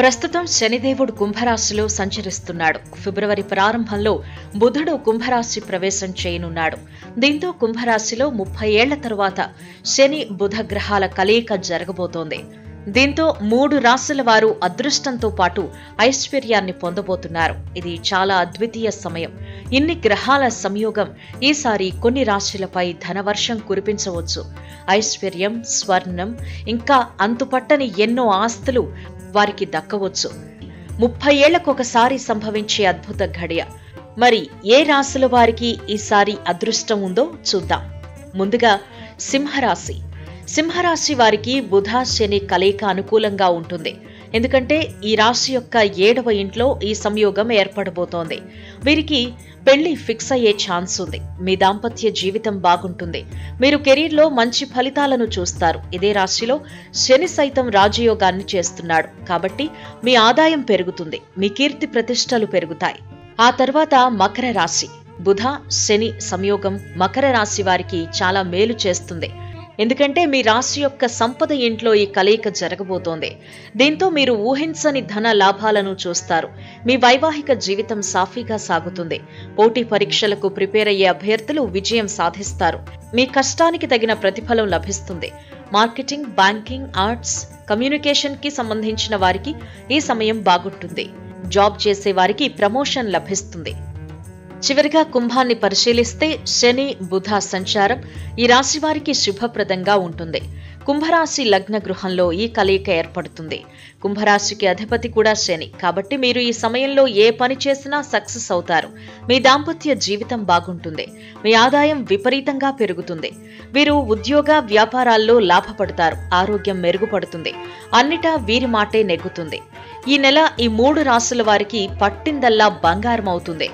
ప్రస్తుతం శనిదేవుడు కుంభరాశిలో సంచరిస్తున్నాడు. ఫిబ్రవరి ప్రారంభంలో బుధుడు కుంభరాశి ప్రవేశం చేయనున్నాడు. దీంతో కుంభరాశిలో 30 ఏళ్ల తరువాత శని బుధ గ్రహాల కలయిక జరగబోతోంది. దీంతో 3 రాశుల వారు అదృష్టంతో పాటు ఐశ్వర్యాన్ని పొందబోతున్నారు. ఇది చాలా అద్వితీయ సమయం. ఇన్ని గ్రహాల సంయోగం ఈసారి కొన్ని రాశులపై ధనవర్షం కురిపించవచ్చు. ఐశ్వర్యం, స్వర్ణం, ఇంకా అంతుపట్టని ఎన్నో ఆస్తులు వారికి దక్కవచ్చు. 30 ఏళ్లకొకసారి సంభవించే అద్భుత ఘడియ. మరి ఏ రాశుల వారికి ఈసారి అదృష్టం ఉందో చూద్దాం. ముందుగా సింహరాశి. సింహరాశి వారికి బుధ శని కలయిక అనుకూలంగా ఉంటుంది. ఎందుకంటే ఈ రాశి యొక్క 7వ ఇంట్లో ఈ సంయోగం ఏర్పడబోతోంది. వీరికి పెళ్లి ఫిక్స్ అయ్యే ఛాన్స్ ఉంది. మీ దాంపత్య జీవితం బాగుంటుంది. మీరు కెరీర్లో మంచి ఫలితాలను చూస్తారు. ఇదే రాశిలో శని సైతం రాజయోగాన్ని చేస్తున్నాడు. కాబట్టి మీ ఆదాయం పెరుగుతుంది. మీ కీర్తి ప్రతిష్టలు పెరుగుతాయి. ఆ తర్వాత మకర రాశి. బుధ శని సంయోగం మకర రాశి వారికి చాలా మేలు చేస్తుంది. ఎందుకంటే మీ రాశి యొక్క సంపద ఇంట్లో ఈ కలయిక జరగబోతోంది. దీంతో మీరు ఊహించని ధన లాభాలను చూస్తారు. మీ వైవాహిక జీవితం సాఫీగా సాగుతుంది. పోటీ పరీక్షలకు ప్రిపేర్ అయ్యే అభ్యర్థులు విజయం సాధిస్తారు. మీ కష్టానికి తగిన ప్రతిఫలం లభిస్తుంది. మార్కెటింగ్, బ్యాంకింగ్, ఆర్ట్స్, కమ్యూనికేషన్ కి సంబంధించిన వారికి ఈ సమయం బాగుంటుంది. జాబ్ చేసే వారికి ప్రమోషన్ లభిస్తుంది. చివరిగా కుంభాన్ని పరిశీలిస్తే శని బుధ సంచారం ఈ రాశి వారికి శుభప్రదంగా ఉంటుంది. కుంభరాశి లగ్న గృహంలో ఈ కలయిక ఏర్పడుతుంది. కుంభరాశికి అధిపతి కూడా శని. కాబట్టి మీరు ఈ సమయంలో ఏ పని చేసినా సక్సెస్ అవుతారు. మీ దాంపత్య జీవితం బాగుంటుంది. మీ ఆదాయం విపరీతంగా పెరుగుతుంది. వీరు ఉద్యోగ వ్యాపారాల్లో లాభపడతారు. ఆరోగ్యం మెరుగుపడుతుంది. అన్నిటా వీరి మాటే నెగ్గుతుంది. ఈ నెల ఈ 3 రాశుల వారికి పట్టిందల్లా బంగారం అవుతుంది.